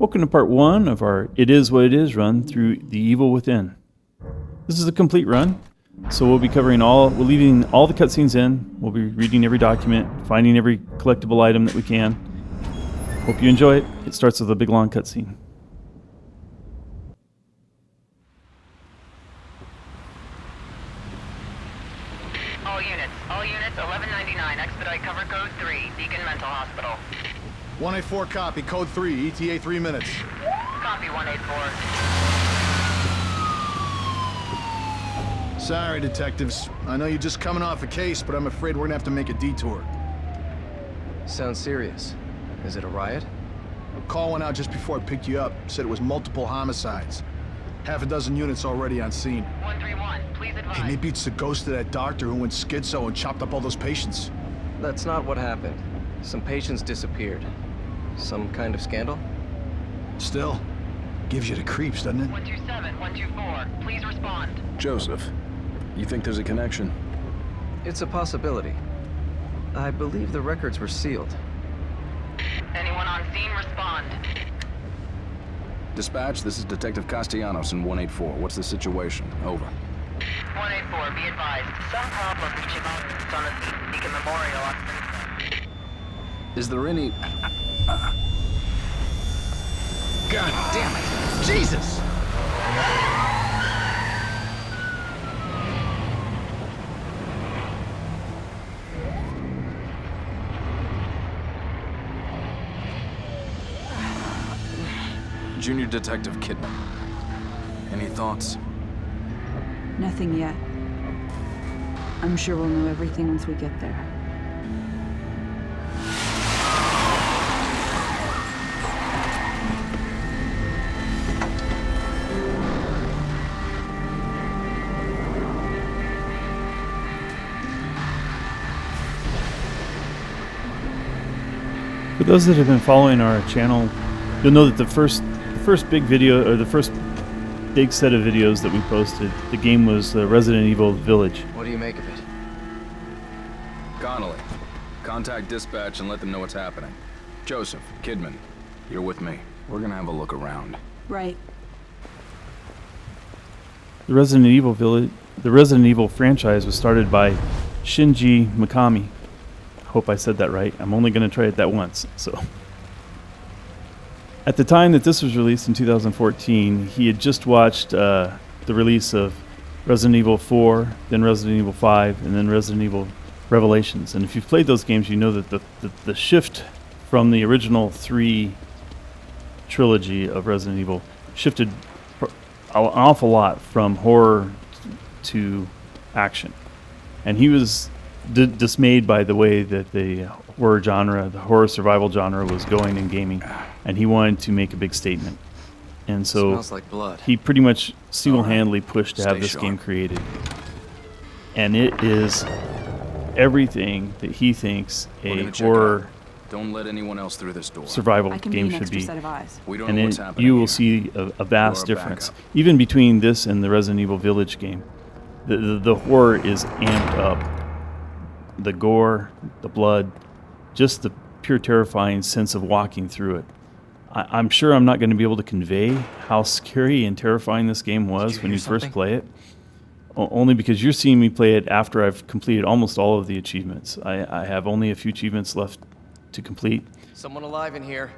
Welcome to part 1 of our It Is What It Is run through The Evil Within. This is a complete run, so we'll be covering we're leaving all the cutscenes in, we'll be reading every document, finding every collectible item that we can. Hope you enjoy it. It starts with a big long cutscene. All units, 1199, expedite cover code 3, Beacon Mental Hospital. 184 copy, code 3, ETA 3 minutes. Copy 184. Sorry, detectives. I know you're just coming off a case, but I'm afraid we're gonna have to make a detour. Sounds serious. Is it a riot? A call went out just before I picked you up. Said it was multiple homicides. Half a dozen units already on scene. 131, please advise. Hey, maybe it's the ghost of that doctor who went schizo and chopped up all those patients. That's not what happened. Some patients disappeared. Some kind of scandal? Still, gives you the creeps, doesn't it? 127, 124, please respond. Joseph, you think there's a connection? It's a possibility. I believe the records were sealed. Anyone on scene, respond. Dispatch, this is Detective Castellanos in 184. What's the situation? Over. 184, be advised. Some problem reaching out on the Beacon Memorial. Is there any... God damn it! Jesus! Junior Detective Kidman. Any thoughts? Nothing yet. I'm sure we'll know everything once we get there. For those that have been following our channel, you'll know that the first big video, or the first big set of videos that we posted, the game was Resident Evil Village. What do you make of it? Connolly, contact dispatch and let them know what's happening. Joseph, Kidman, you're with me. We're gonna have a look around. Right. The Resident Evil franchise was started by Shinji Mikami. Hope I said that right. I'm only going to try it that once. So, at the time that this was released in 2014, he had just watched the release of Resident Evil 4, then Resident Evil 5, and then Resident Evil Revelations. And if you've played those games, you know that the shift from the original 3 trilogy of Resident Evil shifted an awful lot from horror to action. And he was dismayed by the way that the horror genre, the horror survival genre, was going in gaming, and he wanted to make a big statement. And so Smells like blood. he pretty much single-handedly pushed to have Stay this sharp. game created. And it is everything that he thinks We're a gonna check it horror out. Don't let anyone else through this door. survival I can be game an should extra be. set of eyes. We don't And know what's then happening you will here. see a vast You're our difference, backup. even between this and the Resident Evil Village game. The horror is amped up. The gore, the blood, just the pure terrifying sense of walking through it. I'm sure I'm not going to be able to convey how scary and terrifying this game was when you first play it. Only because you're seeing me play it after I've completed almost all of the achievements. I have only a few achievements left to complete. Someone alive in here.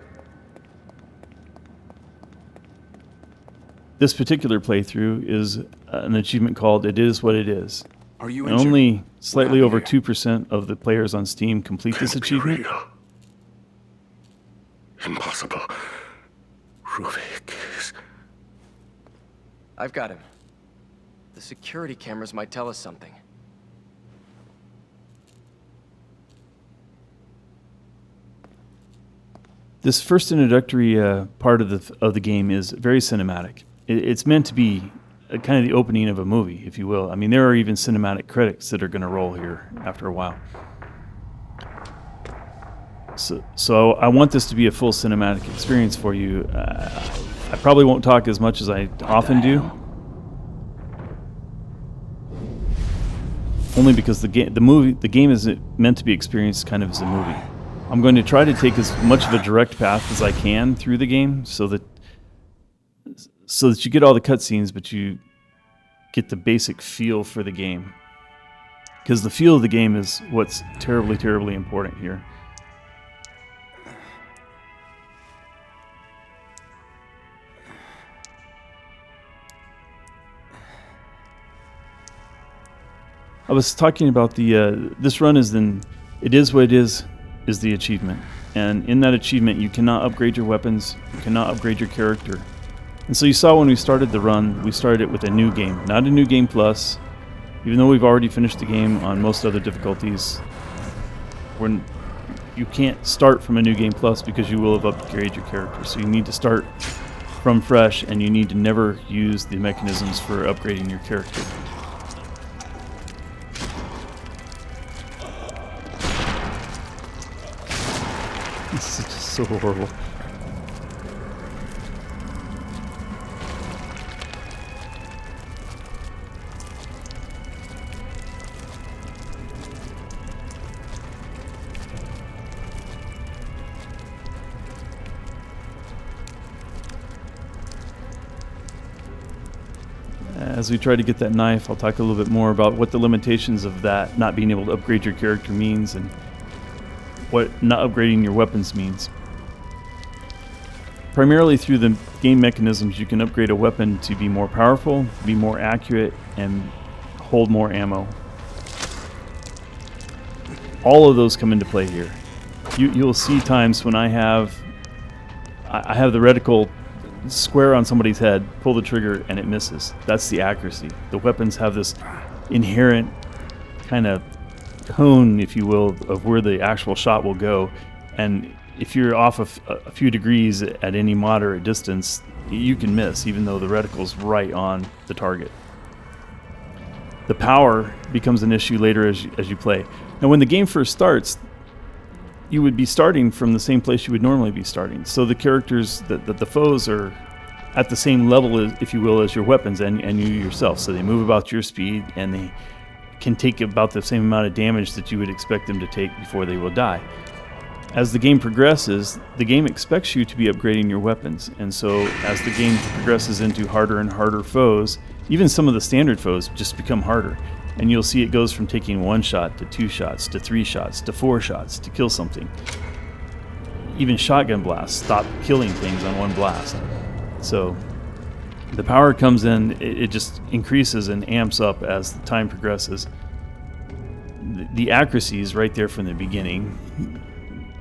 This particular playthrough is an achievement called It Is What It Is. Are you And injured? only slightly What over happened 2% of the players on Steam complete this achievement. Real. Impossible. Ruvik is... I've got him. The security cameras might tell us something. This first introductory part of the game is very cinematic. It's meant to be kind of the opening of a movie, if you will. I mean, there are even cinematic credits that are going to roll here after a while. So I want this to be a full cinematic experience for you. I probably won't talk as much as I often do. Only because the game is meant to be experienced kind of as a movie. I'm going to try to take as much of a direct path as I can through the game so that you get all the cutscenes, but you get the basic feel for the game. Because the feel of the game is what's terribly, terribly important here. I was talking about this run it is what it is the achievement. And in that achievement, you cannot upgrade your weapons, you cannot upgrade your character. And so you saw when we started the run, we started it with a new game, not a new game plus. Even though we've already finished the game on most other difficulties, you can't start from a new game plus because you will have upgraded your character. So you need to start from fresh, and you need to never use the mechanisms for upgrading your character. This is just so horrible. As we try to get that knife, I'll talk a little bit more about what the limitations of that not being able to upgrade your character means and what not upgrading your weapons means. Primarily through the game mechanisms, you can upgrade a weapon to be more powerful, be more accurate, and hold more ammo. All of those come into play here. You'll see times when I have the reticle square on somebody's head, pull the trigger, and it misses. That's the accuracy. The weapons have this inherent kind of cone, if you will, of where the actual shot will go. And if you're off a few degrees at any moderate distance, you can miss, even though the reticle's right on the target. The power becomes an issue later as you play. Now, when the game first starts, you would be starting from the same place you would normally be starting. So the characters, the foes are at the same level, if you will, as your weapons and you yourself. So they move about your speed, and they can take about the same amount of damage that you would expect them to take before they will die. As the game progresses, the game expects you to be upgrading your weapons. And so as the game progresses into harder and harder foes, even some of the standard foes just become harder. And you'll see it goes from taking 1 shot to 2 shots to 3 shots to 4 shots to kill something. Even shotgun blasts stop killing things on 1 blast. So the power comes in, it just increases and amps up as the time progresses. The accuracy is right there from the beginning,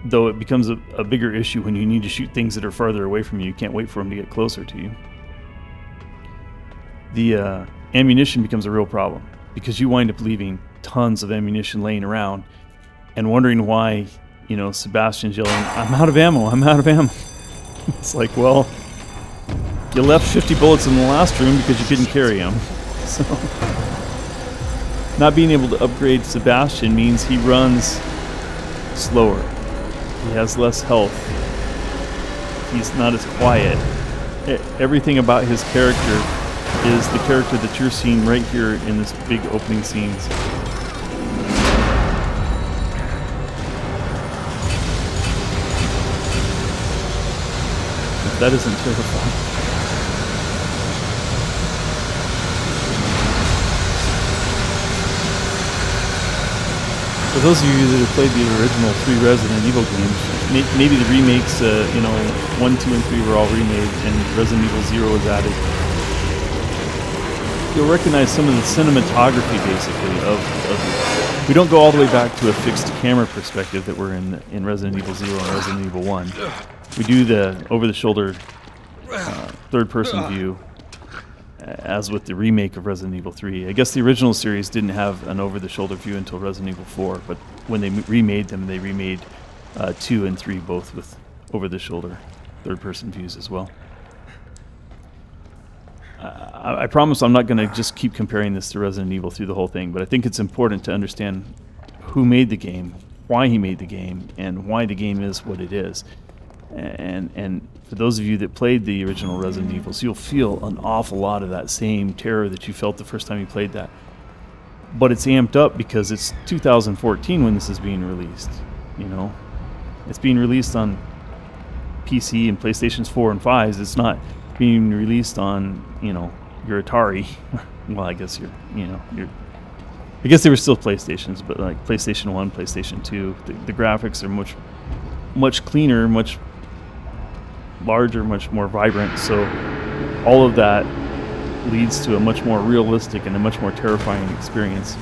though it becomes a bigger issue when you need to shoot things that are farther away from you. You can't wait for them to get closer to you. The ammunition becomes a real problem, because you wind up leaving tons of ammunition laying around and wondering why, Sebastian's yelling, "I'm out of ammo, I'm out of ammo." It's like, well, you left 50 bullets in the last room because you couldn't carry them. So, not being able to upgrade Sebastian means he runs slower. He has less health. He's not as quiet. Everything about his character is the character that you're seeing right here in this big opening scenes. If that isn't terrifying. For those of you that have played the original 3 Resident Evil games, maybe the remakes, 1, 2, and 3 were all remade, and Resident Evil 0 was added. You'll recognize some of the cinematography, basically, of we don't go all the way back to a fixed camera perspective that we're in Resident Evil 0 and Resident Evil 1. We do the over-the-shoulder third-person view, as with the remake of Resident Evil 3. I guess the original series didn't have an over-the-shoulder view until Resident Evil 4, but when they remade them, they remade 2 and 3 both with over-the-shoulder third-person views as well. I promise I'm not going to just keep comparing this to Resident Evil through the whole thing, but I think it's important to understand who made the game, why he made the game, and why the game is what it is. And for those of you that played the original Resident Evils, you'll feel an awful lot of that same terror that you felt the first time you played that. But it's amped up because it's 2014 when this is being released, It's being released on PC and PlayStations 4 and 5s. It's not being released on, you know, your Atari. Well, I guess I guess they were still PlayStations, but like PlayStation 1, PlayStation 2, the graphics are much cleaner, much larger, much more vibrant. So all of that leads to a much more realistic and a much more terrifying experience.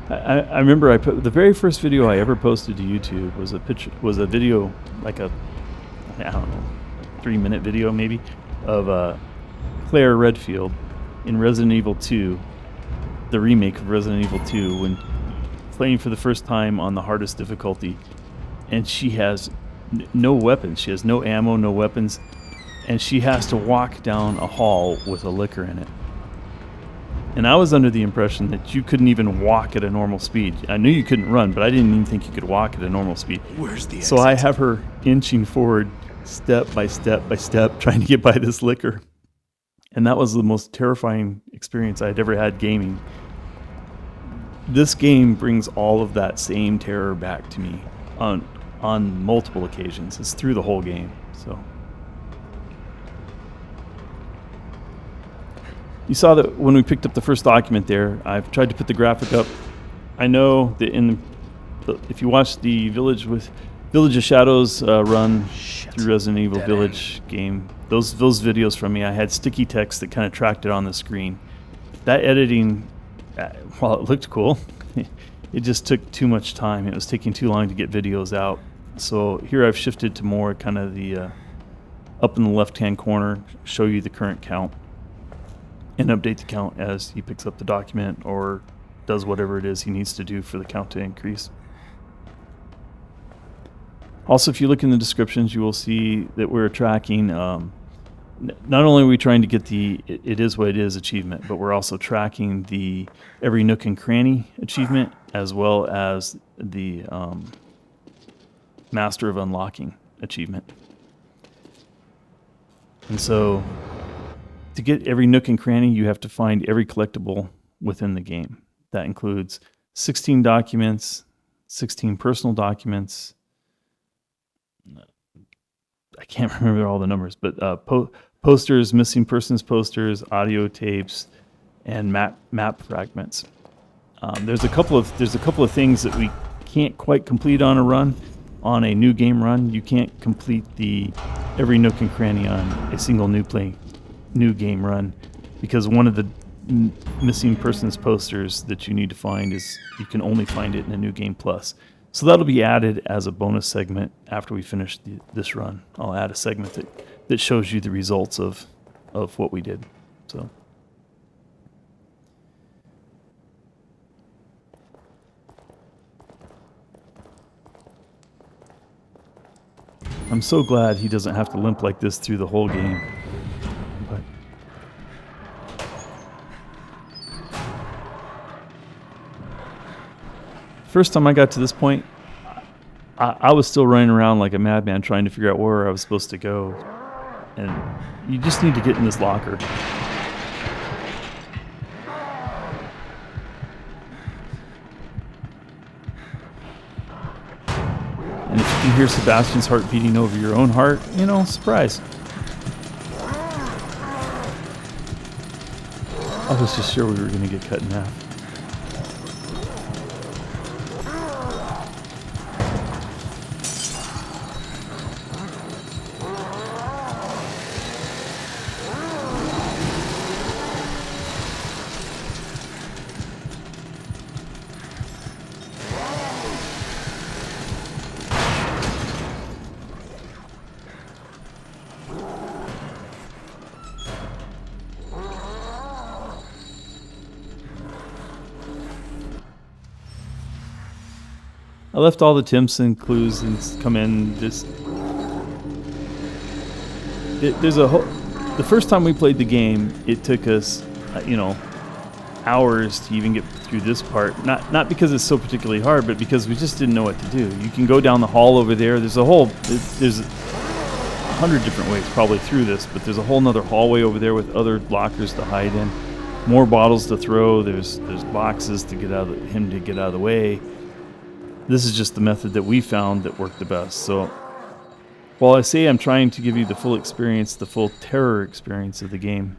I remember I put the very first video I ever posted to YouTube was a video, like a, I don't know, 3-minute video maybe, of Claire Redfield in Resident Evil 2, the remake of Resident Evil 2, when playing for the first time on the hardest difficulty, and she has no weapons. She has no ammo, no weapons, and she has to walk down a hall with a liquor in it. And I was under the impression that you couldn't even walk at a normal speed. I knew you couldn't run, but I didn't even think you could walk at a normal speed. Where's the So I have her inching forward step by step by step, trying to get by this liquor. And that was the most terrifying experience I had ever had gaming. This game brings all of that same terror back to me on multiple occasions. It's through the whole game. So you saw that when we picked up the first document there. I've tried to put the graphic up. I know that if you watch the Village of Shadows run through Resident Evil Village game, those videos from me, I had sticky text that kind of tracked it on the screen. That editing, while it looked cool, it just took too much time. It was taking too long to get videos out. So here I've shifted to more kind of the up in the left-hand corner, show you the current count, and update the count as he picks up the document or does whatever it is he needs to do for the count to increase. Also, if you look in the descriptions, you will see that we're tracking, not only are we trying to get the It Is What It Is achievement, but we're also tracking the Every Nook and Cranny achievement, as well as the Master of Unlocking achievement. And so to get every nook and cranny, you have to find every collectible within the game. That includes 16 documents, 16 personal documents. I can't remember all the numbers, but posters, missing persons posters, audio tapes, and map fragments. There's a couple of things that we can't quite complete on a run. On a new game run, you can't complete the every nook and cranny on a single new game run, because one of the missing persons posters that you need to find is you can only find it in a new game plus. So that'll be added as a bonus segment after we finish this run. I'll add a segment that shows you the results of what we did. So I'm so glad he doesn't have to limp like this through the whole game. But first time I got to this point, I was still running around like a madman trying to figure out where I was supposed to go. And you just need to get in this locker. And if you can hear Sebastian's heart beating over your own heart, you know, surprise. I was just sure we were going to get cut in half. I left all the Timson clues and come in. There's a whole. The first time we played the game, it took us, hours to even get through this part. Not because it's so particularly hard, but because we just didn't know what to do. You can go down the hall over there. There's 100 different ways probably through this, but there's a whole nother hallway over there with other lockers to hide in. more bottles to throw. There's boxes to get out of him to get out of the way. This is just the method that we found that worked the best. So while I say I'm trying to give you the full experience, the full terror experience of the game,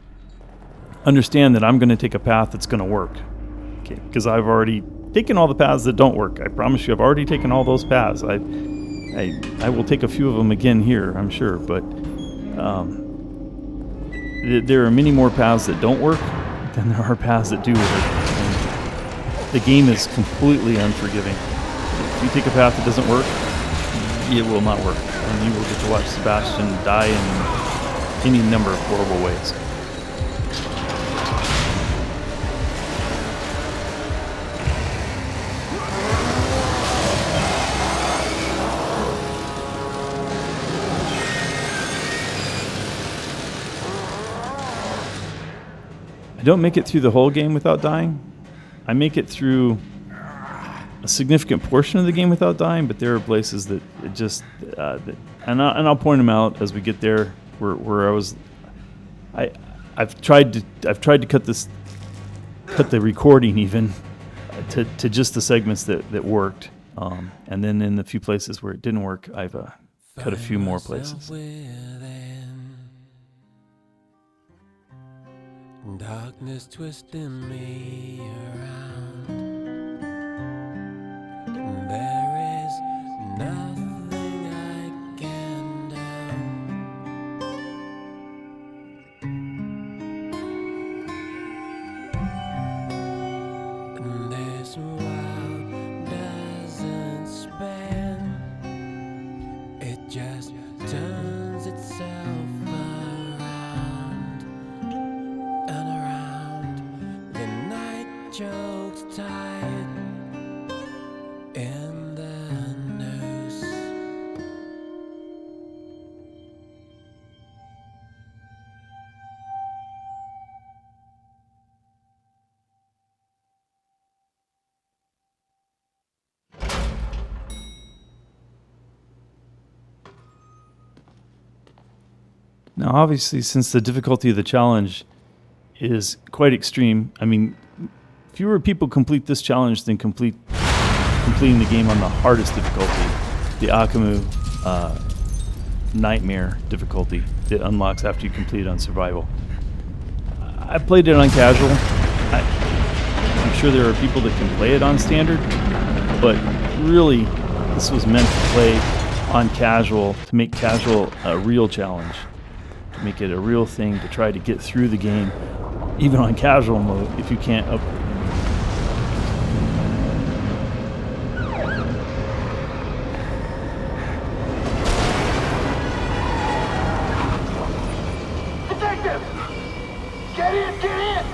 understand that I'm going to take a path that's going to work. Okay, because I've already taken all the paths that don't work. I promise you, I've already taken all those paths. I will take a few of them again here, I'm sure, but there are many more paths that don't work than there are paths that do work. And the game is completely unforgiving. If you take a path that doesn't work, it will not work, and you will get to watch Sebastian die in any number of horrible ways. I don't make it through the whole game without dying. I make it through a significant portion of the game without dying, but there are places that it just and I'll point them out as we get there. Where I've tried to cut the recording even to just the segments that worked, and then in the few places where it didn't work, I've cut a few more places. Darkness twisting me around. There is nothing I can do. And this world doesn't spin, it just turns itself around and around. The night chokes tight in the noose. Now, obviously, since the difficulty of the challenge is quite extreme, I mean, fewer people complete this challenge than completing the game on the hardest difficulty, the Akamu Nightmare difficulty that unlocks after you complete it on survival. I played it on casual. I'm sure there are people that can play it on standard, but really, this was meant to play on casual, to make casual a real challenge, to make it a real thing, to try to get through the game, even on casual mode, if you can't upgrade. Detective! Get in! Get in!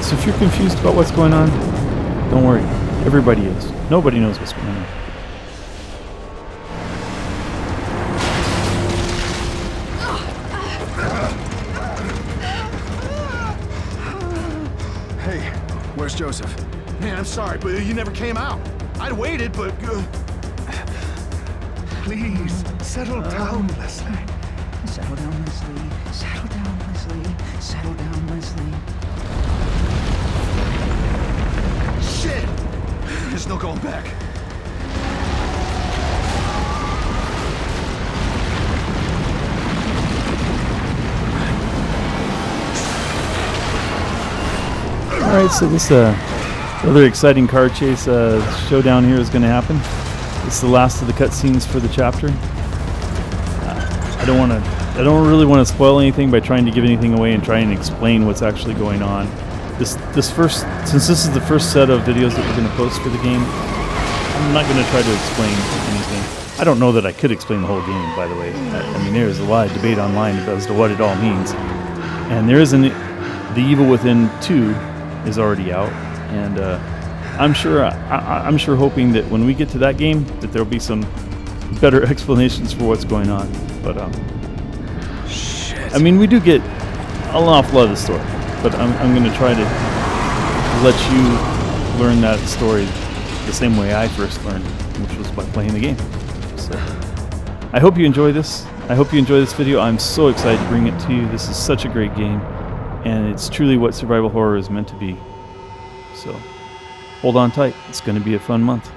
So if you're confused about what's going on, don't worry. Everybody is. Nobody knows what's going on. Hey, where's Joseph? Man, I'm sorry, but you never came out. I'd waited, but... Please, settle down, Leslie. Settle down, Leslie. Settle down, Leslie. Settle down, Leslie. Shit! There's no going back. Alright, so this rather exciting car chase showdown here is going to happen. This is the last of the cutscenes for the chapter. I don't really want to spoil anything by trying to give anything away and try and explain what's actually going on. Since this is the first set of videos that we're going to post for the game, I'm not going to try to explain anything. I don't know that I could explain the whole game, by the way. I mean, there's a lot of debate online as to what it all means. And there is The Evil Within 2 is already out, and I'm sure hoping that when we get to that game that there'll be some better explanations for what's going on. But Shit. I mean, we do get an awful lot of the story. but I'm going to try to let you learn that story the same way I first learned, which was by playing the game. So I hope you enjoy this. I hope you enjoy this video. I'm so excited to bring it to you. This is such a great game, and it's truly what survival horror is meant to be. So hold on tight. It's going to be a fun month.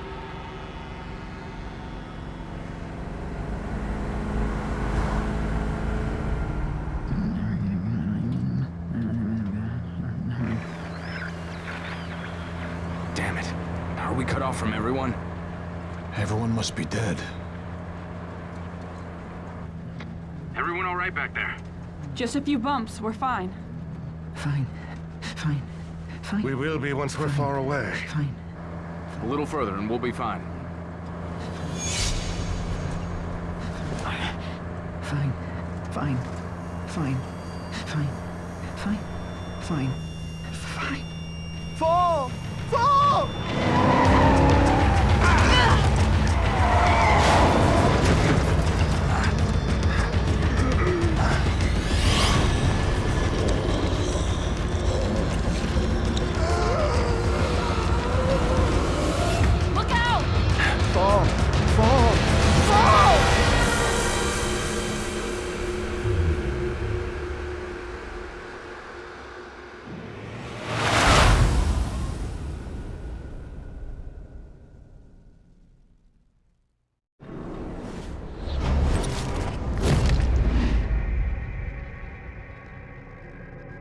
Damn it. Are we cut off from everyone? Everyone must be dead. Everyone all right back there? Just a few bumps. We're fine. Fine. Fine. Fine. We will be once we're far away. Fine. A little further and we'll be fine. Fine. Fine. Fine. Fine. Fine. Fine. Fine. Fall! Fall!